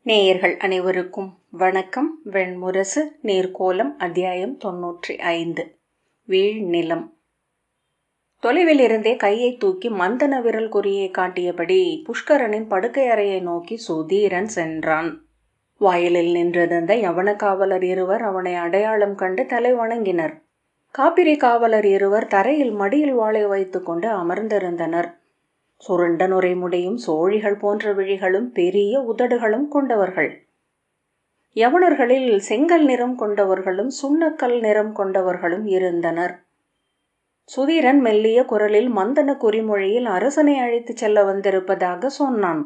நேயர்கள் அனைவருக்கும் வணக்கம். வெண்முரசு நீர்க்கோலம் அத்தியாயம் 95. வீழ்நிலம். தொலைவில் இருந்தே கையை தூக்கி மந்தன விரல் குறியை காட்டியபடி புஷ்கரனின் படுக்கை அறையை நோக்கி சுதீரன் சென்றான். வாயிலில் நின்றிருந்த யவன காவலர் இருவர் அவனை அடையாளம் கண்டு தலை வணங்கினர். காப்பிரி காவலர் இருவர் தரையில் மடியில் வாளை வைத்து கொண்டு அமர்ந்திருந்தனர். சுருண்ட நுரைமுடியும் சோழிகள் போன்ற விழிகளும் பெரிய உதடுகளும் கொண்டவர்கள். யவனர்களில் செங்கல் நிறம் கொண்டவர்களும் சுண்ணக்கல் நிறம் கொண்டவர்களும் இருந்தனர். சுதீரன் மெல்லிய குரலில் மந்தன குறிமொழியில் அரசனை அழைத்துச் செல்ல வந்திருப்பதாக சொன்னான்.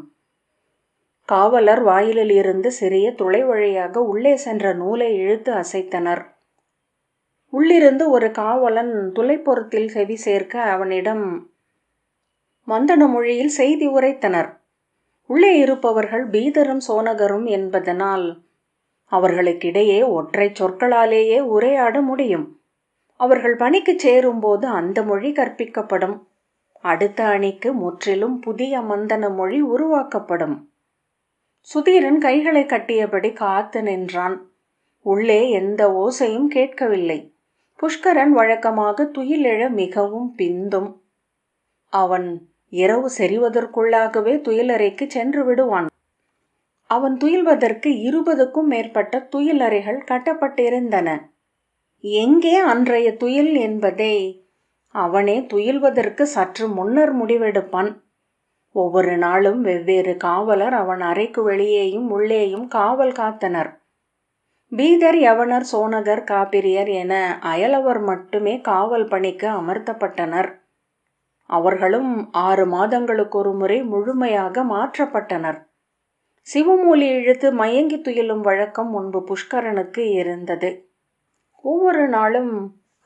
காவலர் வாயிலில் இருந்து சிறிய துளை வழியாக உள்ளே சென்ற நூலை இழுத்து அசைத்தனர். உள்ளிருந்து ஒரு காவலன் துளைப்பொருத்தில் செவி சேர்க்க அவனிடம் மந்தன மொழியில் செய்தி உரைத்தனர். உள்ளே இருப்பவர்கள் பீதரும் சோனகரும் என்பதனால் அவர்களுக்கிடையே ஒற்றை சொற்களாலேயே உரையாட முடியும். அவர்கள் பணிக்கு சேரும்போது அந்த மொழி கற்பிக்கப்படும். அடுத்த அணிக்கு முற்றிலும் புதிய மந்தன மொழி உருவாக்கப்படும். சுதீரன் கைகளை கட்டியபடி காத்து நின்றான். உள்ளே எந்த ஓசையும் கேட்கவில்லை. புஷ்கரன் வழக்கமாக துயிலெழ மிகவும் பிந்தும். அவன் இரவு செறிவதற்குள்ளாகவே துயிலறைக்கு சென்று விடுவான். அவன் துயில்வதற்கு 20க்கும் மேற்பட்ட துயிலறைகள் கட்டப்பட்டிருந்தன. எங்கே அன்றைய துயில் என்பதை அவனே துயில்வதற்கு சற்று முன்னர் முடிவெடுப்பான். ஒவ்வொரு நாளும் வெவ்வேறு காவலர் அவன் அறைக்கு வெளியேயும் உள்ளேயும் காவல் காத்தனர். பீதர், யவனர், சோனகர், காப்பிரியர் என அயலவர் மட்டுமே காவல் பணிக்கு அமர்த்தப்பட்டனர். அவர்களும் 6 மாதங்களுக்கு ஒரு முறை முழுமையாக மாற்றப்பட்டனர். சிவமூலி இழுத்து மயங்கி துயிலும் வழக்கம் முன்பு புஷ்கரனுக்கு இருந்தது. ஒவ்வொரு நாளும்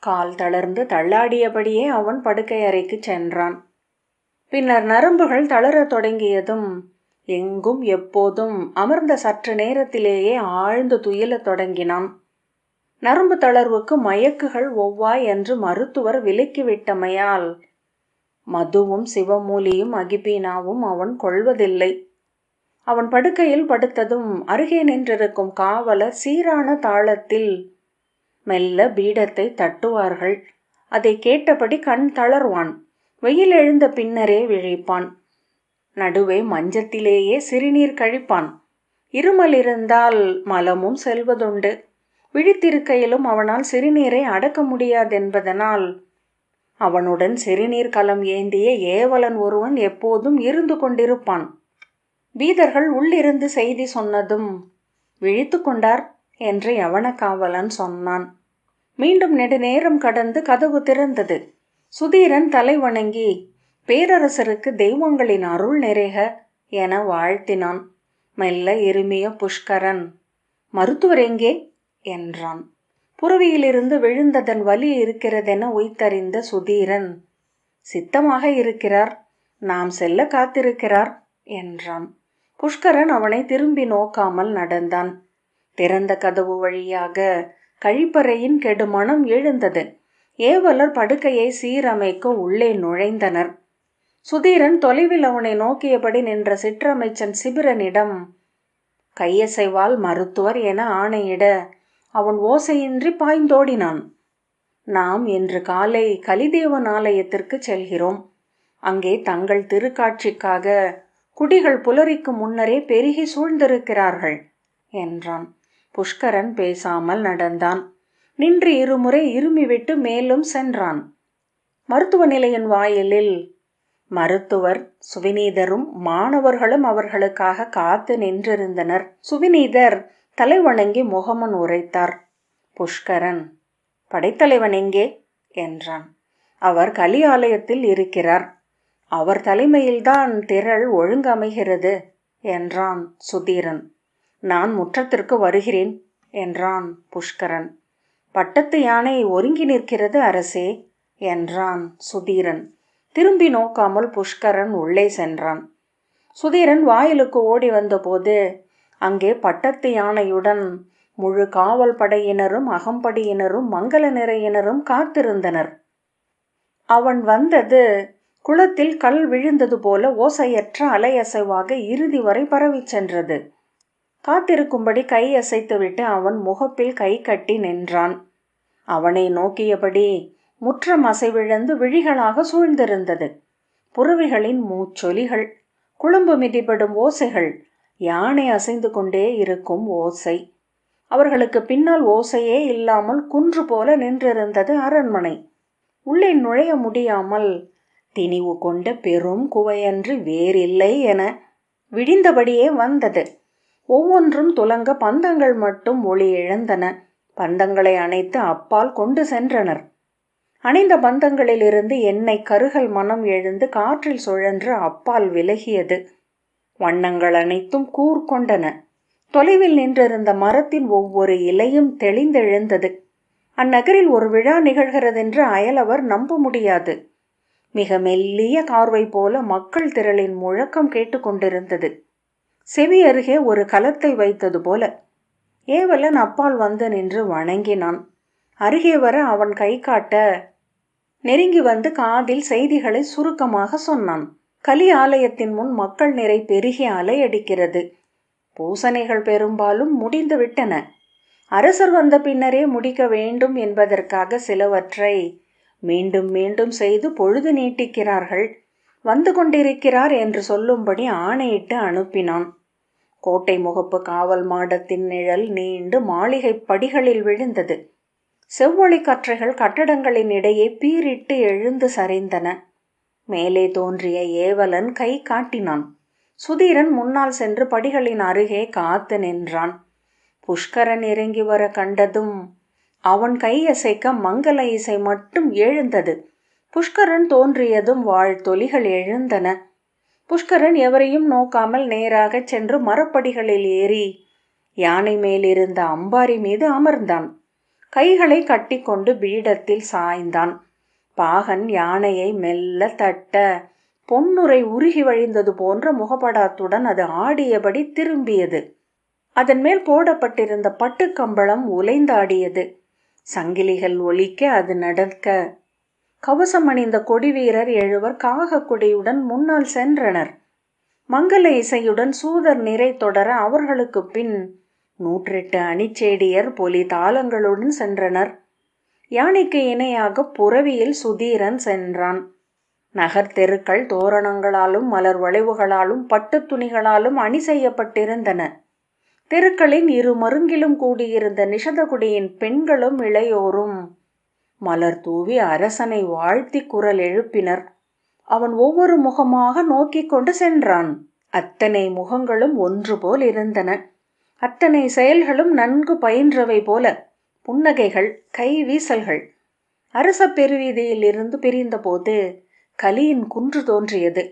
கால் தளர்ந்து தள்ளாடியபடியே அவன் படுக்கை அறைக்கு சென்றான். பின்னர் நரம்புகள் தளரத் தொடங்கியதும் எங்கும் எப்போதும் அமர்ந்த சற்று நேரத்திலேயே ஆழ்ந்து துயிலத் தொடங்கினான். நரம்பு தளர்வுக்கு மயக்குகள் ஒவ்வாய் என்று மருத்துவர் விலக்கிவிட்டமையால் மதுவும் சிவமூலியும் அகிபீனாவும் அவன் கொள்வதில்லை. அவன் படுக்கையில் படுத்ததும் அருகே நின்றிருக்கும் காவலர் சீரான தாளத்தில் மெல்ல பீடத்தை தட்டுவார்கள். அதை கேட்டபடி கண் தளர்வான். வெயில் எழுந்த பின்னரே விழிப்பான். நடுவே மஞ்சத்திலேயே சிறுநீர் கழிப்பான். இருமல் இருந்தால் மலமும் செல்வதுண்டு. விழித்திருக்கையிலும் அவனால் சிறுநீரை அடக்க முடியாதென்பதனால் அவனுடன் சிறுநீர் கலம் ஏந்திய ஏவலன் ஒருவன் எப்போதும் இருந்து கொண்டிருப்பான். பீதர்கள் உள்ளிருந்து செய்தி சொன்னதும் விழித்து கொண்டார் என்று யவன காவலன் சொன்னான். மீண்டும் நெடுநேரம் கடந்து கதவு திறந்தது. சுதீரன் தலை வணங்கி பேரரசருக்கு தெய்வங்களின் அருள் நிறைக என வாழ்த்தினான். மெல்ல இருமிய புஷ்கரன், மருத்துவர் எங்கே என்றான். புறவியிலிருந்து விழுந்ததன் வலி இருக்கிறதென உய்தறிந்த சுதீரன், சித்தமாக இருக்கிறார், நாம் செல்ல காத்திருக்கிறார் என்றான். புஷ்கரன் அவனை திரும்பி நோக்காமல் நடந்தான். திறந்த கதவு வழியாக கழிப்பறையின் கெடுமணம் எழுந்தது. ஏவலர் படுக்கையை சீரமைக்க உள்ளே நுழைந்தனர். சுதீரன் தொலைவில் அவனை நோக்கியபடி நின்ற சிற்றமைச்சன் சிபிரனிடம் கையசைவால் மருத்துவர் என ஆணையிட அவன் ஓசையின்றி பாய்ந்தோடினான். நாம் இன்று காலை கலிதேவன் ஆலயத்திற்கு செல்கிறோம். அங்கே தங்கள் திருக்காட்சிக்காக குடிகள் புலரிக்கு முன்னரே பெருகி சூழ்ந்திருக்கிறார்கள் என்றான். புஷ்கரன் பேசாமல் நடந்தான். நின்று 2 முறை இருமிவிட்டு மேலும் சென்றான். மருத்துவ நிலையின் வாயிலில் மருத்துவர், சுவிநீதரும் மாணவர்களும் அவர்களுக்காக காத்து நின்றிருந்தனர். சுவிநீதர் தலை வணங்கி முகமன் உரைத்தார். புஷ்கரன், படைத்தலைவன் எங்கே என்றான். அவர் கலி ஆலயத்தில் இருக்கிறார். அவர் தலைமையில்தான் திரள் ஒழுங்கமைகிறது என்றான் சுதீரன். நான் முற்றத்திற்கு வருகிறேன் என்றான் புஷ்கரன். பட்டத்து யானை ஒருங்கி நிற்கிறது அரசே என்றான் சுதீரன். திரும்பி நோக்காமல் புஷ்கரன் உள்ளே சென்றான். சுதீரன் வாயிலுக்கு ஓடி வந்தபோது அங்கே பட்டத்து யானையுடன் முழு காவல் படையினரும் அகம்படியினரும் மங்கள நிறையினரும் காத்திருந்தனர். அவன் வந்தது குளத்தில் கல் விழுந்தது போல ஓசையற்ற அலையசைவாக இறுதி வரை பரவி சென்றது. காத்திருக்கும்படி கை அசைத்துவிட்டு அவன் முகப்பில் கை கட்டி நின்றான். அவனை நோக்கியபடி முற்றம் அசைவிழந்து விழிகளாக சூழ்ந்திருந்தது. புறவிகளின் மூச்சொலிகள், குழம்பு மிதிபடும் ஓசைகள், யானை அசைந்து கொண்டே இருக்கும் ஓசை. அவர்களுக்கு பின்னால் ஓசையே இல்லாமல் குன்று போல நின்றிருந்தது அரண்மனை. உள்ளே நுழைய முடியாமல் திணிவு கொண்ட பெரும் குவையன்று வேறில்லை என விடிந்தபடியே வந்தது. ஒவ்வொன்றும் துலங்க பந்தங்கள் மட்டும் ஒளி இழந்தன. பந்தங்களை அணைத்து அப்பால் கொண்டு சென்றனர். அணைந்த பந்தங்களிலிருந்து எண்ணெய் கருகல் மனம் எழுந்து காற்றில் சுழன்று அப்பால் விலகியது. வண்ணங்கள் அனைத்தும் கூர்கொண்டன. தொலைவில் நின்றிருந்த மரத்தின் ஒவ்வொரு இலையும் தெளிந்தெழுந்தது. அந்நகரில் ஒரு விழா நிகழ்கிறதென்று அயலவர் நம்ப முடியாது. மிக மெல்லிய கார்வை போல மக்கள் திரளின் முழக்கம் கேட்டுக்கொண்டிருந்தது. செவி அருகே ஒரு கலத்தை வைத்தது போல. ஏவலன் அப்பால் வந்து நின்று வணங்கினான். அருகே வர அவன் கை காட்ட நெருங்கி வந்து காதில் செய்திகளை சுருக்கமாக சொன்னான். கலி ஆலயத்தின் முன் மக்கள் நிறை பெருகி அலையடிக்கிறது. பூசணைகள் பெரும்பாலும் முடிந்து விட்டன. அரசர் வந்த பின்னரே முடிக்க வேண்டும் என்பதற்காக சிலவற்றை மீண்டும் மீண்டும் செய்து பொழுது நீட்டிக்கிறார்கள். வந்து கொண்டிருக்கிறார் என்று சொல்லும்படி ஆணையிட்டு அனுப்பினான். கோட்டை முகப்பு காவல் மாடத்தின் நிழல் நீண்டு மாளிகை படிகளில் விழுந்தது. செவ்வொளி கற்றைகள் கட்டடங்களின் இடையே பீரிட்டு எழுந்து சரிந்தன. மேலே தோன்றிய ஏவலன் கை காட்டினான். சுதீரன் முன்னால் சென்று படிகளின் அருகே காத்து நின்றான். புஷ்கரன் இறங்கி வர கண்டதும் அவன் கையசைக்க மங்கள இசை மட்டும் எழுந்தது. புஷ்கரன் தோன்றியதும் வாழ்த்தொலிகள் எழுந்தன. புஷ்கரன் எவரையும் நோக்காமல் நேராக சென்று மரப்படிகளில் ஏறி யானை மேலிருந்த அம்பாரி மீது அமர்ந்தான். கைகளை கட்டிக்கொண்டு பீடத்தில் சாய்ந்தான். பாகன் யானையை மெல்ல தட்ட பொன்னுரை உருகி வழிந்தது போன்ற முகப்படாத்துடன் அது ஆடியபடி திரும்பியது. அதன் மேல் போடப்பட்டிருந்த பட்டுக்கம்பளம் உலைந்தாடியது. சங்கிலிகள் ஒலிக்க அது நடக்க கவசம் அணிந்த கொடி வீரர் 7 காக கொடியுடன் முன்னால் சென்றனர். மங்கள இசையுடன் சூதர் நிறை தொடர அவர்களுக்கு பின் 108 அணிச்சேடியர் பொலி தாளங்களுடன் சென்றனர். யானைக்கு இணையாக புறவியில் சுதீரன் சென்றான். நகர் தெருக்கள் தோரணங்களாலும் மலர் வளைவுகளாலும் பட்டு துணிகளாலும் அணி செய்யப்பட்டிருந்தன. தெருக்களின் இரு மருங்கிலும் கூடியிருந்த நிஷதகுடியின் பெண்களும் இளையோரும் மலர் தூவி அரசனை வாழ்த்தி குரல் எழுப்பினர். அவன் ஒவ்வொரு முகமாக நோக்கி கொண்டு சென்றான். அத்தனை முகங்களும் ஒன்று போல் இருந்தன. அத்தனை செயல்களும் நன்கு பயின்றவை போல. புன்னகைகள், கை வீசல்கள். அரச பெருவீதியில் இருந்து பிரிந்தபோது கலியின் குன்று தோன்றியது.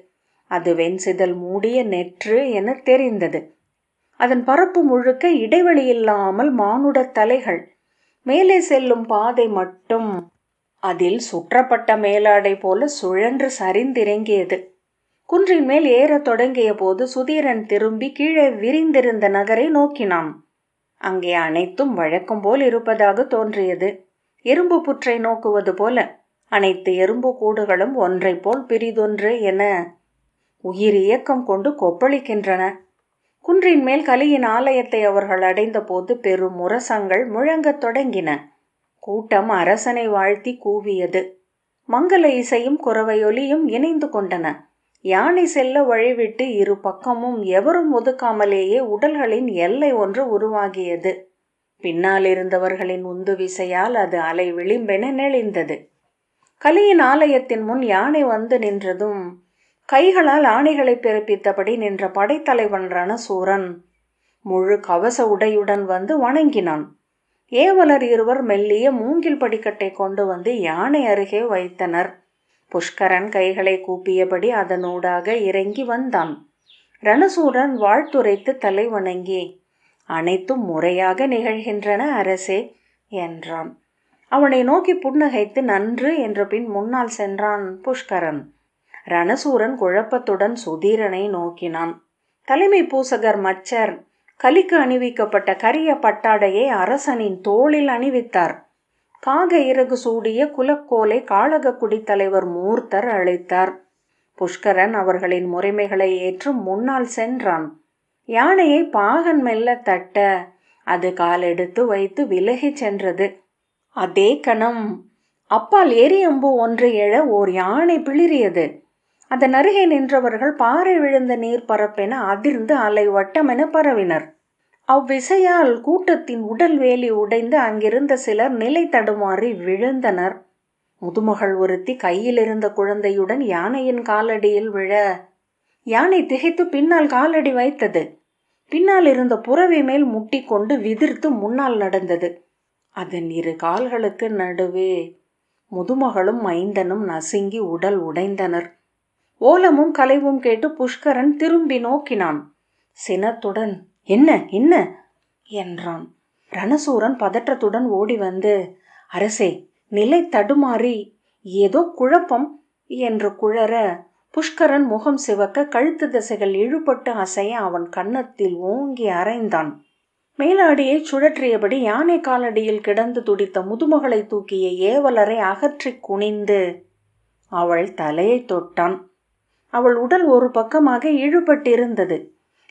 அது வெண்சிதல் மூடிய நெற்று என தெரிந்தது. அதன் பரப்பு முழுக்க இடைவெளியில்லாமல் மானுட தலைகள். மேலே செல்லும் பாதை மட்டும் அதில் சுற்றப்பட்ட மேலாடை போல சுழன்று சரிந்திறங்கியது. குன்றின் மேல் ஏறத் தொடங்கிய போது சுதீரன் திரும்பி கீழே விரிந்திருந்த நகரை நோக்கினான். அங்கே அனைத்தும் வழக்கம் போல் இருப்பதாக தோன்றியது. எறும்பு புற்றை நோக்குவது போல. அனைத்து எறும்பு கூடுகளும் ஒன்றை போல் பிரிதொன்று என உயிர் இயக்கம் கொண்டு கொப்பளிக்கின்றன. குன்றின் மேல் கலியின் ஆலயத்தை அவர்கள் அடைந்த போது பெரும் முரசங்கள் முழங்கத் தொடங்கின. கூட்டம் அரசனை வாழ்த்தி கூவியது. மங்கள இசையும் குரவையொலியும் இணைந்து கொண்டன. யானை செல்ல வழிவிட்டு இரு பக்கமும் எவரும் ஒதுக்காமலேயே உடல்களின் எல்லை ஒன்று உருவாகியது. பின்னால் இருந்தவர்களின் உந்து விசையால் அது அலை விளிம்பென நெளிந்தது. கலியின் ஆலயத்தின் முன் யானை வந்து நின்றதும் கைகளால் ஆணைகளை பிறப்பித்தபடி நின்ற படைத்தலைவன் ரணசூரன் முழு கவச உடையுடன் வந்து வணங்கினான். ஏவலர் 2 மெல்லிய மூங்கில் படிக்கட்டை கொண்டு வந்து யானை அருகே வைத்தனர். புஷ்கரன் கைகளை கூப்பியபடி அதனூடாக இறங்கி வந்தான். ரணசூரன் வாழ்த்துரைத்து தலை வணங்கி, அனைத்தும் முறையாக நிகழ்கின்றன அரசே என்றான். அவனை நோக்கி புன்னகைத்து நன்று என்ற பின் முன்னால் சென்றான் புஷ்கரன். ரணசூரன் குழப்பத்துடன் சுதீரனை நோக்கினான். தலைமை பூசகர் மச்சர் கலிக்கு அணிவிக்கப்பட்ட கரிய பட்டாடையை அரசனின் தோளில் அணிவித்தார். காக இறகு சூடிய குலக்கோலை காளகக்குடி தலைவர் மூர்த்தர் அழைத்தார். புஷ்கரன் அவர்களின் முறைமைகளை ஏற்று முன்னால் சென்றான். யானையை பாகன் மெல்ல தட்ட அது காலெடுத்து வைத்து விலகிச் சென்றது. அதே கணம் அப்பால் எரியம்பு ஒன்று எழ ஓர் யானை பிளிரியது. அதன் அருகே நின்றவர்கள் பாறை விழுந்த நீர் பரப்பென அதிர்ந்து அலை வட்டமென பரவினர். அவ்விசையால் கூட்டத்தின் உடல் வேலி உடைந்து அங்கிருந்த சிலர் நிலை தடுமாறி விழுந்தனர். முதுமகள் ஒருத்தி கையில் இருந்த குழந்தையுடன் யானையின் காலடியில் விழ யானை திகைத்து பின்னால் காலடி வைத்தது. பின்னால் இருந்த புறவி மேல் முட்டி கொண்டு விதிர்த்து முன்னால் நடந்தது. அதன் இரு கால்களுக்கு நடுவே முதுமகளும் மைந்தனும் நசுங்கி உடல் உடைந்தனர். ஓலமும் கலைவும் கேட்டு புஷ்கரன் திரும்பி நோக்கினான். சினத்துடன் என்ன என்ன என்றான். ரணசூரன் பதற்றத்துடன் ஓடி வந்து, அரசே, நிலை தடுமாறி ஏதோ குழப்பம் என்று குழற புஷ்கரன் முகம் சிவக்க கழுத்து தசைகள் இழுபட்டு அசைய அவன் கன்னத்தில் ஓங்கி அறைந்தான். மேலாடியை சுழற்றியபடி யானை காலடியில் கிடந்து துடித்த முதுமகளை தூக்கிய ஏவலரை அகற்றி குனிந்து அவள் தலையை தொட்டான். அவள் உடல் ஒரு பக்கமாக இழுபட்டிருந்தது.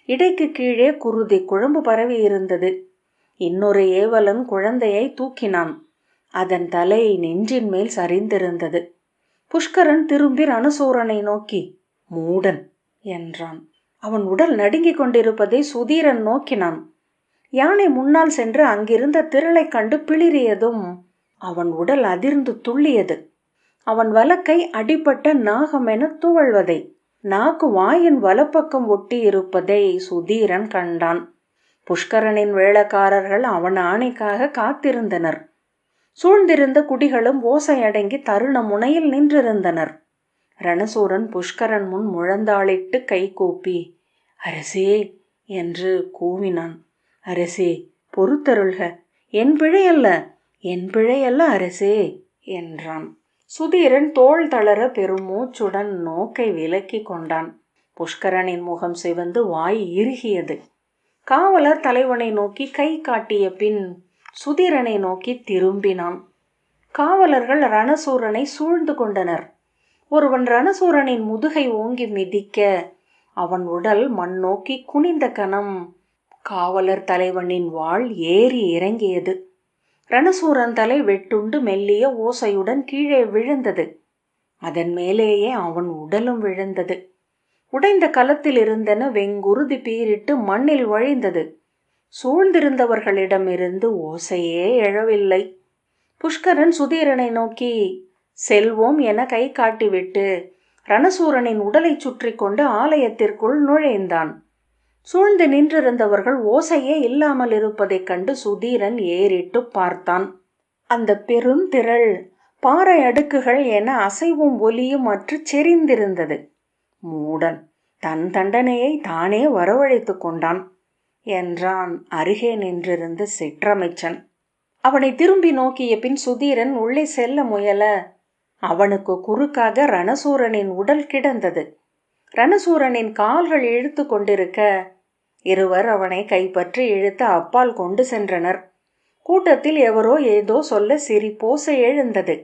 இடைக்கு கீழே குருதி குழம்பு பரவி இருந்தது. இன்னொரு ஏவலன் குழந்தையை தூக்கினான். அதன் தலை நெஞ்சின் மேல் சரிந்திருந்தது. புஷ்கரன் திரும்பி ரணசூரனை நோக்கி, மூடன் என்றான். அவன் உடல் நடுங்கிக் கொண்டிருப்பதை சுதீரன் நோக்கினான். யானை முன்னால் சென்று அங்கிருந்த திரளை கண்டு பிளிரியதும் அவன் உடல் அதிர்ந்து துள்ளியது. அவன் வலக்கை அடிபட்ட நாகமென துவழ்வதை, நாக்கு வாயின் வலப்பக்கம் ஒட்டி இருப்பதை சுதீரன் கண்டான். புஷ்கரனின் வேளக்காரர்கள் அவன் ஆணைக்காக காத்திருந்தனர். சூழ்ந்திருந்த குடிகளும் ஓசையடங்கி தருண முனையில் நின்றிருந்தனர். ரணசூரன் புஷ்கரன் முன் முழந்தாளிட்டு கை கூப்பி, அரசே என்று கூவினான். அரசே, பொறுத்தருள்க, என் பிழையல்ல, என் பிழையல்ல அரசே என்றான். சுதீரன் தோள் தளர பெருமூச்சுடன் நோக்கை விலக்கி கொண்டான். புஷ்கரனின் முகம் சிவந்து வாய் இறுகியது. காவலர் தலைவனை நோக்கி கை காட்டிய பின் சுதீரனை நோக்கி திரும்பினான். காவலர்கள் ரணசூரனை சூழ்ந்து கொண்டனர். ஒருவன் ரணசூரனின் முதுகை ஓங்கி மிதிக்க அவன் உடல் மண் நோக்கி குனிந்த கணம் காவலர் தலைவனின் வாள் ஏறி இறங்கியது. ரணசூரன் தலை வெட்டுண்டு மெல்லிய ஓசையுடன் கீழே விழுந்தது. அதன் மேலேயே அவன் உடலும் விழுந்தது. உடைந்த களத்தில் இருந்தன வெங்குருதி பீரிட்டு மண்ணில் வழிந்தது. சூழ்ந்திருந்தவர்களிடமிருந்து ஓசையே எழவில்லை. புஷ்கரன் சுதீரனை நோக்கி செல்வோம் என கை காட்டிவிட்டு ரணசூரனின் உடலை சுற்றி கொண்டு ஆலயத்திற்குள் நுழைந்தான். சூழ்ந்து நின்றிருந்தவர்கள் ஓசையே இல்லாமல் இருப்பதைக் கண்டு சுதீரன் ஏறிட்டு பார்த்தான். அந்த பெருந்திரள் பாறை அடுக்குகள் என அசைவும் ஒலியும் அற்று செறிந்திருந்தது. மூடன் தன் தண்டனையை தானே வரவழைத்து கொண்டான் என்றான் அருகே நின்றிருந்த சிற்றமைச்சன். அவனை திரும்பி நோக்கிய பின் சுதீரன் உள்ளே செல்ல முயல அவனுக்கு குறுக்காக ரணசூரனின் உடல் கிடந்தது. ரணசூரனின் கால்கள் இழுத்து கொண்டிருக்க இருவர் அவனை கைப்பற்றி இழுத்து அப்பால் கொண்டு சென்றனர். கூட்டத்தில் எவரோ ஏதோ சொல்ல சிரிப்போசை எழுந்தது.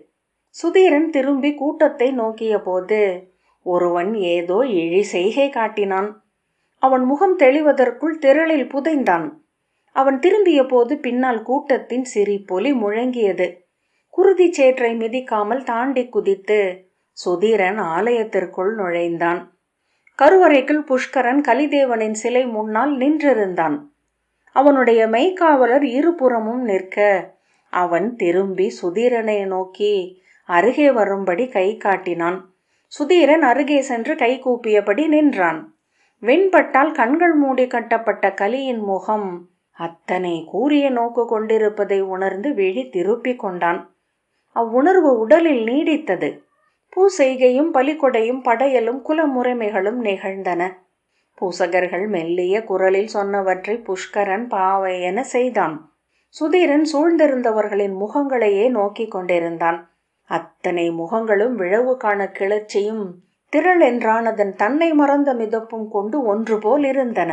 சுதீரன் திரும்பி கூட்டத்தை நோக்கிய போது ஒருவன் ஏதோ இழி செய்கை காட்டினான். அவன் முகம் தெளிவதற்குள் திரளில் புதைந்தான். அவன் திரும்பிய போது பின்னால் கூட்டத்தின் சிரிப்பொலி முழங்கியது. குருதி சேற்றை மிதிக்காமல் தாண்டி குதித்து சுதீரன் ஆலயத்திற்குள் நுழைந்தான். கருவறைக்குள் புஷ்கரன் கலிதேவனின் சிலை முன்னால் நின்றிருந்தான். அவனுடைய மெய்க்காவலர் இருபுறமும் நிற்க அவன் திரும்பி சுதீரனை நோக்கி அருகே வரும்படி கை காட்டினான். சுதீரன் அருகே சென்று கை கூப்பியபடி நின்றான். வெண்பட்டால் கண்கள் மூடி கட்டப்பட்ட கலியின் முகம் அத்தனை கூரிய நோக்கு கொண்டிருப்பதை உணர்ந்து விழி திருப்பிக் கொண்டான். அவ்வுணர்வு உடலில் நீடித்தது. பூசெய்கையும் பலிகொடையும் படையலும் குலமுறைமைகளும் நிகழ்ந்தன. பூசகர்கள் மெல்லிய குரலில் சொன்னவற்றை புஷ்கரன் பாவை என செய்தான். சுதீரன் சூழ்ந்திருந்தவர்களின் முகங்களையே நோக்கி கொண்டிருந்தான். அத்தனை முகங்களும் விழவு காண கிளர்ச்சியும் திரள் என்றானதன் தன்னை மறந்த மிதப்பும் கொண்டு ஒன்று போல் இருந்தன.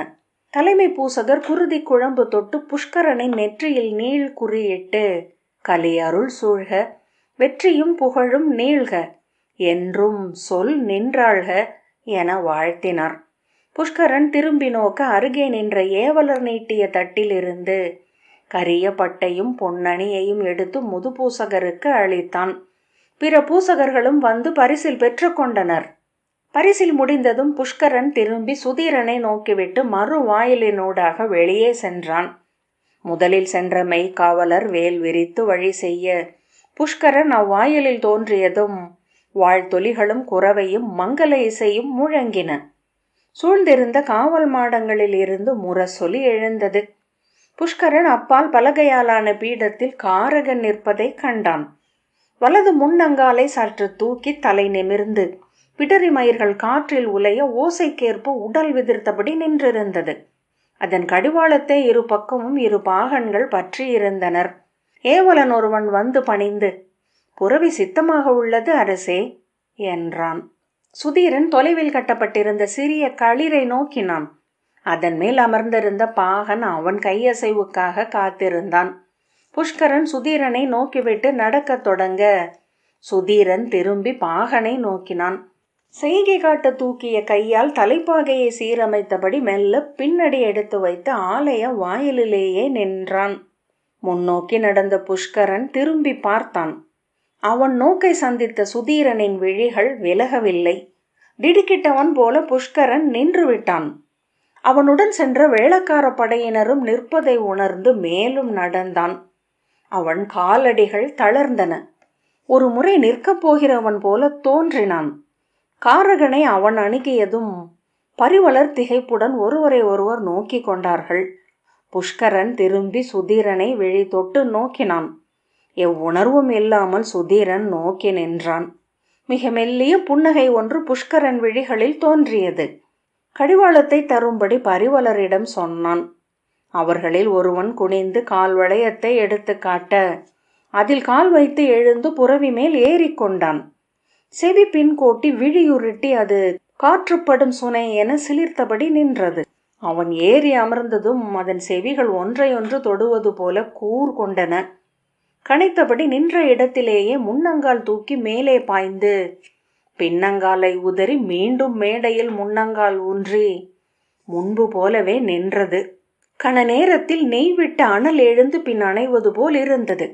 தலைமை பூசகர் குருதி குழம்பு தொட்டு புஷ்கரனின் நெற்றியில் நீள் குறியிட்டு கலி அருள் சூழ்க, வெற்றியும் புகழும் நீள்க, என்றும் சொல் நின்றாள்க என வாழ்த்தினார். புஷ்கரன் திரும்பி நோக்க அருகே நின்ற ஏவலர் நீட்டிய தட்டிலிருந்து கரிய பட்டையும் பொன்னணியையும் எடுத்து முதுபூசகருக்கு அளித்தான். பிற பூசகர்களும் வந்து பரிசில் பெற்று கொண்டனர். பரிசில் முடிந்ததும் புஷ்கரன் திரும்பி சுதீரனை நோக்கிவிட்டு மறு வாயிலினூடாக வெளியே சென்றான். முதலில் சென்ற மெய்காவலர் வேல் விரித்து வழி செய்ய புஷ்கரன் அவ்வாயிலில் தோன்றியதும் வாழ்த்தொலிகளும் குரவையும் மங்கள இசையும் முழங்கின. சூழ்ந்திருந்த காவல் மாடங்களில் இருந்து முரசொலி எழுந்தது. புஷ்கரன் அப்பால் பலகையாலான பீடத்தில் காரகன் நிற்பதை கண்டான். வலது முன்னங்காலை சற்று தூக்கி தலை நிமிர்ந்து பிடரி மயிர்கள் காற்றில் உலைய ஓசைக்கேற்ப உடல் விதிர்த்தபடி நின்றிருந்தது. அதன் கடிவாளத்தை இரு பக்கமும் இரு பாகன்கள் பற்றியிருந்தனர். ஏவலன் ஒருவன் வந்து பணிந்து, புரவி சித்தமாக உள்ளது அரசே என்றான். சுதீரன் தொலைவில் கட்டப்பட்டிருந்த சிறிய களிரை நோக்கினான். அதன் மேல் அமர்ந்திருந்த பாகன் அவன் கையசைவுக்காக காத்திருந்தான். புஷ்கரன் சுதீரனை நோக்கிவிட்டு நடக்கத் தொடங்க சுதீரன் திரும்பி பாகனை நோக்கினான். செய்கை காட்ட தூக்கிய கையால் தலைப்பாகையை சீரமைத்தபடி மெல்ல பின்னடி எடுத்து வைத்து ஆலய வாயிலிலேயே நின்றான். முன்னோக்கி நடந்த புஷ்கரன் திரும்பி பார்த்தான். அவன் நோக்கை சந்தித்த சுதீரனின் விழிகள் விலகவில்லை. திடுக்கிட்டவன் போல புஷ்கரன் நின்று விட்டான். அவனுடன் சென்ற வேளக்கார படையினரும் நிற்பதை உணர்ந்து மேலும் நடந்தான். அவன் காலடிகள் தளர்ந்தன. ஒரு முறை நிற்கப் போகிறவன் போல தோன்றினான். காரகனை அவன் அணுகியதும் பரிவலர் திகைப்புடன் ஒருவரை ஒருவர் நோக்கி கொண்டார்கள். புஷ்கரன் திரும்பி சுதீரனை விழி தொட்டு நோக்கினான். எவ்வுணர்வும் இல்லாமல் சுதீரன் நோக்கி நின்றான். மிக மெல்லிய புன்னகை ஒன்று புஷ்கரன் விழிகளில் தோன்றியது. கடிவாளத்தை தரும்படி பரிவலரிடம் சொன்னான். அவர்களில் ஒருவன் குனிந்து கால் வளையத்தை எடுத்து காட்ட அதில் கால் வைத்து எழுந்து புரவி மேல் ஏறிக்கொண்டான். செவி பின்கோட்டி விழியுருட்டி அது காற்றுப்படும் சுனை என சிலிர்த்தபடி நின்றது. அவன் ஏறி அமர்ந்ததும் அதன் செவிகள் ஒன்றையொன்று தொடுவது போல கூர் கொண்டன. கனைத்தபடி நின்ற இடத்திலேயே முன்னங்கால் தூக்கி மேலே பாய்ந்து பின்னங்காலை உதறி மீண்டும் மேடையில் முன்னங்கால் ஊன்றி முன்பு போலவே நின்றது. கண நேரத்தில் நெய்விட்ட அனல் எழுந்து பின் அணைவது போல் இருந்தது.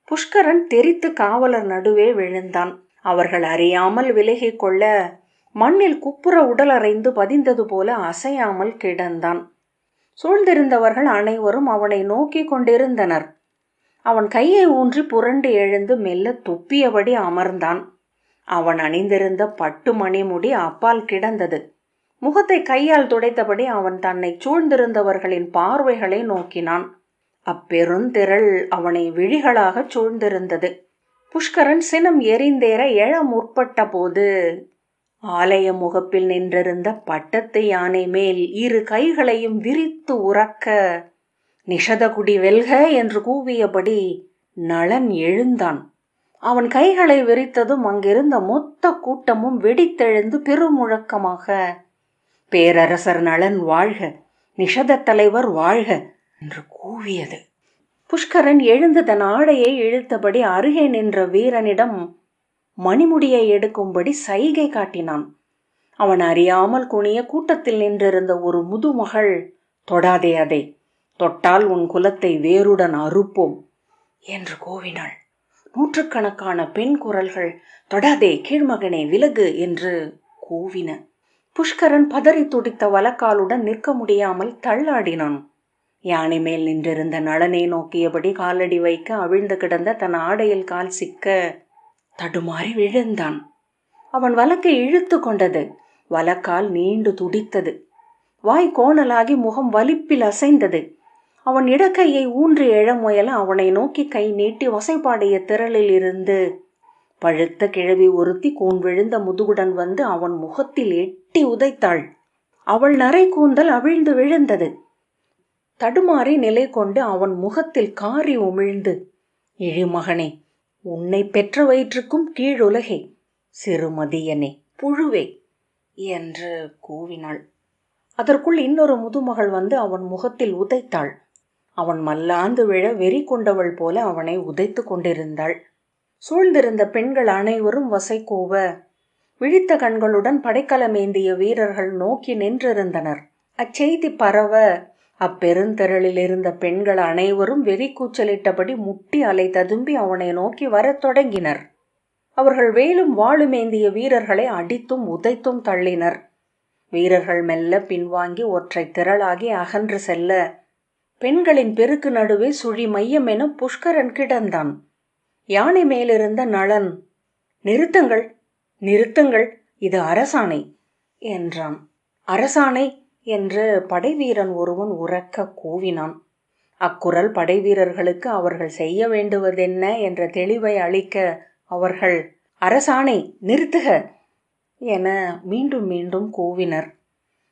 புஷ்கரன் தெரித்து காவலர் நடுவே விழுந்தான். அவர்கள் அறியாமல் விலகி கொள்ள மண்ணில் குப்புற உடல் அறைந்து பதிந்தது போல அசையாமல் கிடந்தான். சூழ்ந்திருந்தவர்கள் அனைவரும் அவனை நோக்கி கொண்டிருந்தனர். அவன் கையை ஊன்றி புரண்டு எழுந்து மெல்ல துப்பியபடி அமர்ந்தான். அவன் அணிந்திருந்த பட்டு மணிமுடி அப்பால் கிடந்தது. முகத்தை கையால் துடைத்தபடி அவன் தன்னை சூழ்ந்திருந்தவர்களின் பார்வைகளை நோக்கினான். அப்பெருந்திரள் அவனை விழிகளாக சூழ்ந்திருந்தது. புஷ்கரன் சினம் எரிந்தேற எழ முற்பட்ட போது ஆலய முகப்பில் நின்றிருந்த பட்டத்து யானை மேல் இரு கைகளையும் விரித்து உறக்க நிஷதகுடி வெல்க என்று கூவியபடி நளன் எழுந்தான். அவன் கைகளை விரித்ததும் அங்கிருந்த மொத்த கூட்டமும் வெடித்தெழுந்து பெருமுழக்கமாக பேரரசர் நளன் வாழ்க, நிஷத தலைவர் வாழ்க என்று கூவியது. புஷ்கரன் எழுந்து தன் ஆடையை இழுத்தபடி அருகே நின்ற வீரனிடம் மணிமுடியை எடுக்கும்படி சைகை காட்டினான். அவன் அறியாமல் குனிய கூட்டத்தில் நின்றிருந்த ஒரு முதுமகள், தொடாதே, அதை தொட்டால் உன் குலத்தை வேருடன் அறுப்போம் என்று கூவினாள். நூற்றுக்கணக்கான பெண் குரல்கள் தொடாதே, கீழ்மகனே, விலகு என்று கூவின. புஷ்கரன் பதறி துடித்த வலக்காலுடன் நிற்க முடியாமல் தள்ளாடினான். யானை மேல் நின்றிருந்த நளனை நோக்கியபடி காலடி வைக்க அவிழ்ந்து கிடந்த தன் ஆடையில் கால் சிக்க தடுமாறி விழுந்தான். அவன் வலக்கை இழுத்து கொண்டது. வலக்கால் நீண்டு துடித்தது. வாய் கோணலாகி முகம் வலிப்பில் அசைந்தது. அவன் இடக்கையை ஊன்றி எழ முயல அவனை நோக்கி கை நீட்டி வசைபாடிய திரளில் இருந்து பழுத்த கிழவி ஒருத்தி கூன் விழுந்த முதுகுடன் வந்து அவன் முகத்தில் எட்டி உதைத்தாள். அவள் நரை கூந்தல் அவிழ்ந்து விழுந்தது. தடுமாறி நிலை கொண்டு அவன் முகத்தில் காரி உமிழ்ந்து, இழிமகனே, உன்னை பெற்ற வயிற்றுக்கும் கீழுலகே, சிறுமதியனே, புழுவே என்று கூவினாள். அதற்குள் இன்னொரு முதுமகள் வந்து அவன் முகத்தில் உதைத்தாள். அவன் மல்லாந்து விழ வெறி கொண்டவள் போல அவனை உதைத்து கொண்டிருந்தாள். சூழ்ந்திருந்த பெண்கள் அனைவரும் வசை கூவ விழித்த கண்களுடன் படைக்கலமேந்திய வீரர்கள் நோக்கி நின்றிருந்தனர். அச்செய்தி பரவ அப்பெருந்திரளில் இருந்த பெண்கள் அனைவரும் வெறிக்கூச்சலிட்டபடி முட்டி அலை ததும்பி அவனை நோக்கி வரத் தொடங்கினர். அவர்கள் வேலும் வாளுமேந்திய வீரர்களை அடித்தும் உதைத்தும் தள்ளினர். வீரர்கள் மெல்ல பின்வாங்கி ஒற்றை திரளாகி அகன்று செல்ல பெண்களின் பெருக்கு நடுவே சுழி மையமென புஷ்கரன் கிடந்தான். யானை மேலிருந்த நளன், "நிறுத்துங்கள், நிறுத்துங்கள், இது அரசாணை" என்றான். "அரசாணை" என்று படைவீரன் ஒருவன் உரக்க கூவினான். அக்குரல் படைவீரர்களுக்கு அவர்கள் செய்ய வேண்டுவதென்ன என்ற தெளிவை அளிக்க அவர்கள் "அரசாணை, நிறுத்துக" என மீண்டும் மீண்டும் கூவினர்.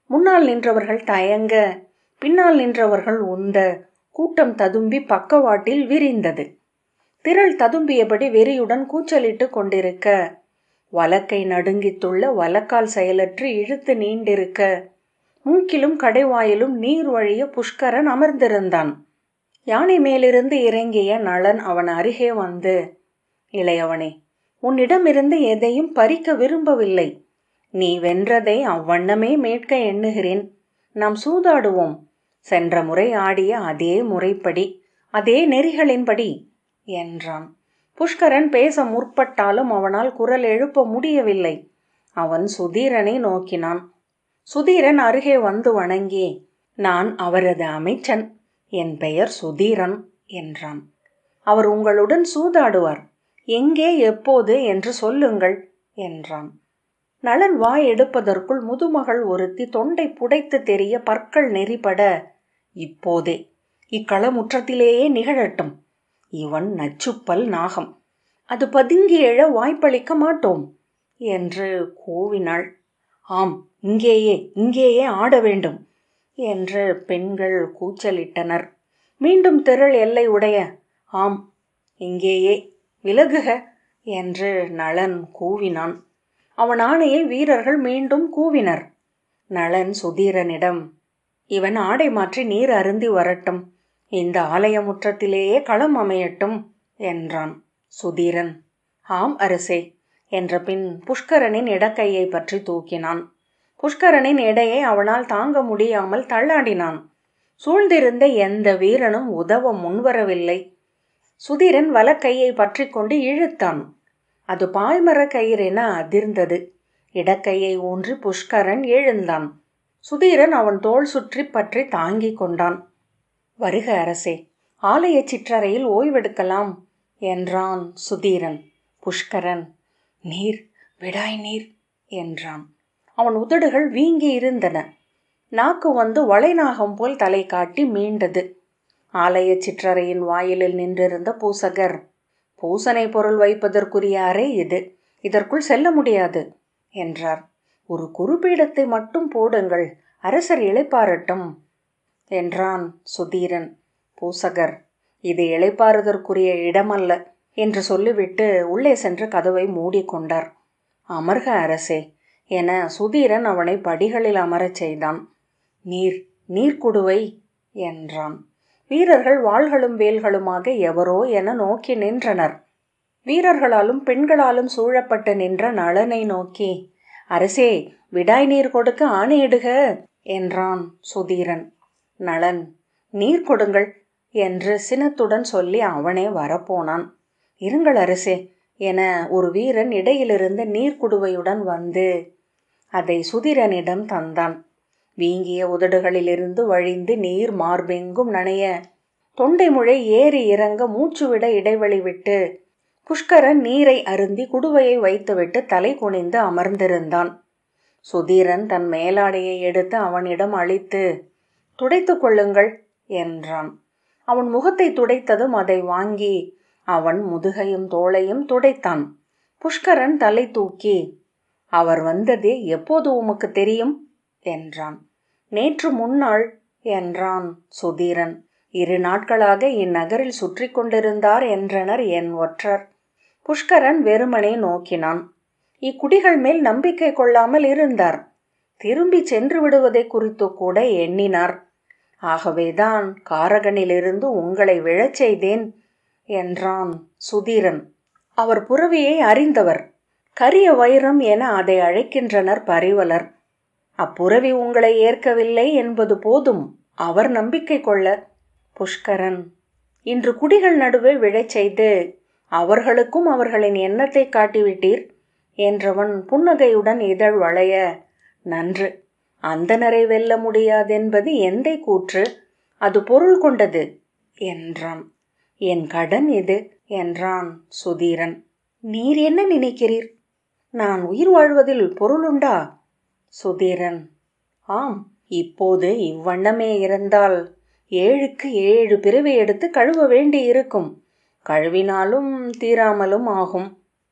முன்னால் நின்றவர்கள் தயங்க, பின்னால் நின்றவர்கள் உந்த, கூட்டம் ததும்பி பக்கவாட்டில் விரிந்தது. திரள் ததும்பியபடி வெறியுடன் கூச்சலிட்டு கொண்டிருக்க, வலக்கை நடுங்கித்துள்ள வலக்கால் செயலற்று இழுத்து நீண்டிருக்க, மூக்கிலும் கடைவாயிலும் நீர் வழிய புஷ்கரன் அமர்ந்திருந்தான். யானை மேலிருந்து இறங்கிய நளன் அவன் அருகே வந்து, "இளையவனே, உன்னிடமிருந்து எதையும் பறிக்க விரும்பவில்லை. நீ வென்றதை அவ்வண்ணமே மீட்க எண்ணுகிறேன். நாம் சூதாடுவோம். சென்ற முறை ஆடிய அதே முறைப்படி, அதே நெறிகளின்படி" என்றான். புஷ்கரன் பேச முற்பட்டாலும் அவனால் குரல் எழுப்ப முடியவில்லை. அவன் சுதீரனை நோக்கினான். சுதீரன் அருகே வந்து வணங்கி, "நான் அவரது அமைச்சன். என் பெயர் சுதீரன்" என்றான். "அவர் உங்களுடன் சூதாடுவார். எங்கே, எப்போது என்று சொல்லுங்கள்" என்றான். நளன் வாய் எடுப்பதற்குள் முதுமகள் ஒருத்தி தொண்டை புடைத்து தெரிய பற்கள் நெறிபட, "இப்போதே, இக்களமுற்றத்திலேயே நிகழட்டும். இவன் நச்சுப்பல் நாகம். அது பதுங்கி எழ வாய்ப்பளிக்க மாட்டோம்" என்று கூவினாள். "ஆம், இங்கேயே, இங்கேயே ஆட வேண்டும்" என்று பெண்கள் கூச்சலிட்டனர். மீண்டும் திரள் எல்லை உடைய, "ஆம், இங்கேயே, விலகுக" என்று நளன் கூவினான். அவன் ஆணையை வீரர்கள் மீண்டும் கூவினர். நளன் சுதீரனிடம், "இவன் ஆடை மாற்றி நீர் அருந்தி வரட்டும். இந்த ஆலய முற்றத்திலேயே களம் அமையட்டும்" என்றான். சுதீரன், "ஆம் அரசே" என்ற பின் புஷ்கரனின் இடக்கையை பற்றி தூக்கினான். புஷ்கரனின் எடையை அவனால் தாங்க முடியாமல் தள்ளாடினான். சூழ்ந்திருந்த எந்த வீரனும் உதவ முன்வரவில்லை. சுதீரன் வலக்கையை பற்றி கொண்டு இழுத்தான். அது பாய்மர கயிறென அதிர்ந்தது. இடக்கையை ஊன்றி புஷ்கரன் எழுந்தான். சுதீரன் அவன் தோள் சுற்றி பற்றி தாங்கிக் கொண்டான். "வருக அரசே, ஆலய சிற்றறையில் ஓய்வெடுக்கலாம்" என்றான் சுதீரன். புஷ்கரன், "நீர், விடாய் நீர்" என்றான். அவன் உதடுகள் வீங்கி இருந்தன. நாக்கு வந்து வளைநாகம் போல் தலை காட்டி மீண்டது. ஆலய சிற்றறையின் வாயிலில் நின்றிருந்த பூசகர், "பூசனை பொருள் வைப்பதற்குரிய அறை இது. இதற்குள் செல்ல முடியாது" என்றார். "ஒரு குறுபீடத்தை மட்டும் போடுங்கள், அரசர் இளைப்பாறட்டும்" என்றான் சுதீரன். பூசகர், "இது இளைப்பாறுதற்குரிய இடமல்ல" என்று சொல்லிவிட்டு உள்ளே சென்று கதவை மூடிக்கொண்டார். "அமர்க அரசே" என சுதீரன் அவனை படிகளில் அமரச் செய்தான். "நீர், நீர்க்குடுவை" என்றான். வீரர்கள் வாள்களும் வேல்களுமாக எவரோ என நோக்கி நின்றனர். வீரர்களாலும் பெண்களாலும் சூழப்பட்டு நின்ற நளனை நோக்கி, "அரசே, விடாய் நீர் கொடுக்க ஆணையிடுக" என்றான் சுதீரன். நளன், "நீர் கொடுங்கள்" என்று சினத்துடன் சொல்லி அவனே வரப்போனான். "இருங்கள் அரசே" என ஒரு வீரன் இடையிலிருந்து நீர்க்குடுவையுடன் வந்து அதை சுதீரனிடம் தந்தான். வீங்கிய உதடுகளிலிருந்து வழிந்து நீர் மார்பெங்கும் நனைய, தொண்டை முளை ஏறி இறங்க மூச்சுவிட இடைவெளி விட்டு புஷ்கரன் நீரை அருந்தி குடுவையை வைத்துவிட்டு தலை குனிந்து அமர்ந்திருந்தான். சுதீரன் தன் மேலாடையை எடுத்து அவனிடம் அளித்து, "துடைத்து கொள்ளுங்கள்" என்றான். அவன் முகத்தை துடைத்ததும் அதை வாங்கி அவன் முதுகையும் தோளையும் துடைத்தான். புஷ்கரன் தலை தூக்கி, "அவர் வந்ததே எப்போது உமக்கு தெரியும்?" என்றான். "நேற்று முன்னாள்" என்றான் சுதீரன். 2 நாட்களாக இந்நகரில் சுற்றி கொண்டிருந்தார் என்றனர் என் ஒற்றர். புஷ்கரன் வெறுமனே நோக்கினான். "இக்குடிகள் மேல் நம்பிக்கை கொள்ளாமல் இருந்தார். திரும்பி சென்று விடுவதை குறித்து கூட எண்ணினார். ஆகவேதான் காரகனிலிருந்து உங்களை விழச் செய்தேன்" என்றான் சுதீரன். "அவர் புரவியை அறிந்தவர். கரிய வைரம் என அதை அழைக்கின்றனர் பரிவலர். அப்புரவி உங்களை ஏற்கவில்லை என்பது போதும் அவர் நம்பிக்கை கொள்ள. புஷ்கரன்: இன்று குடிகள் நடுவே விழச் செய்து அவர்களுக்கும் அவர்களின் எண்ணத்தை காட்டிவிட்டீர் என்றவன் புன்னகையுடன் இதழ் வளைய, நன்று. அந்தனரை வெல்ல முடியாதென்பது எந்தை கூற்று, அது பொருள் கொண்டது என்றான். என் கடன் இது என்றான் சுதீரன். நீர் என்ன நினைக்கிறீர்? நான் உயிர் வாழ்வதில் பொருளுண்டா? சுதீரன்: ஆம், இப்போது இவ்வண்ணமே இருந்தால் 7க்கு 7 பிறவி எடுத்து கழுவ வேண்டி இருக்கும். கழுவினாலும் தீராமலும் ஆகும்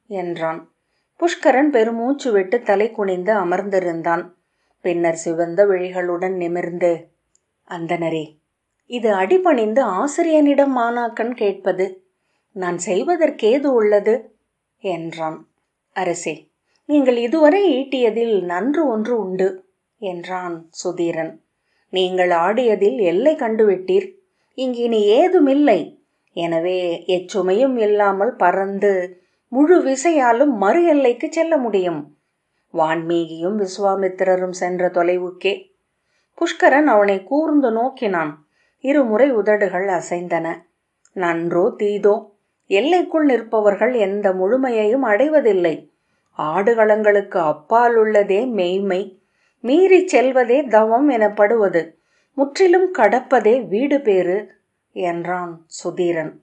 என்றான். புஷ்கரன் பெருமூச்சு விட்டு தலை குனிந்து அமர்ந்திருந்தான். பின்னர் சிவந்த விழிகளுடன் நிமிர்ந்து, அந்தனரே, இது அடிபணிந்து ஆசிரியனிடம் மாணாக்கன் கேட்பது. நான் செய்வதற்கேது உள்ளது என்றான். அரசே, நீங்கள் இதுவரை ஈட்டியதில் நன்று ஒன்று உண்டு என்றான் சுதீரன். நீங்கள் ஆடியதில் எல்லை கண்டுவிட்டீர். இங்கினி ஏதுமில்லை. எனவே எச்சுமையும் இல்லாமல் பறந்து முழு விசையாலும் மறு எல்லைக்கு செல்ல முடியும். வான்மீகியும் விஸ்வாமித்திரரும் சென்ற தொலைவுக்கே. புஷ்கரன் அவனை கூர்ந்து நோக்கினான். இருமுறை உதடுகள் அசைந்தன. நன்றோ தீதோ, எல்லைக்குள் நிற்பவர்கள் எந்த முழுமையையும் அடைவதில்லை. ஆடுகளங்களுக்கு அப்பால் உள்ளதே மெய்மை. மீறி செல்வதே தவம் எனப்படுவது. முற்றிலும் கடப்பதே வீடு பேறு என்றான் சுதீரன்.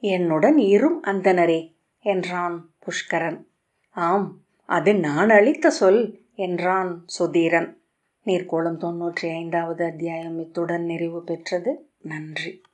என்னுடன் இரும் அந்தனரே என்றான் புஷ்கரன். ஆம், அது நான் அளித்த சொல் என்றான் சுதீரன். நீர்க்கோளம் 95வது அத்தியாயம் இத்துடன் நிறைவு பெற்றது. நன்றி.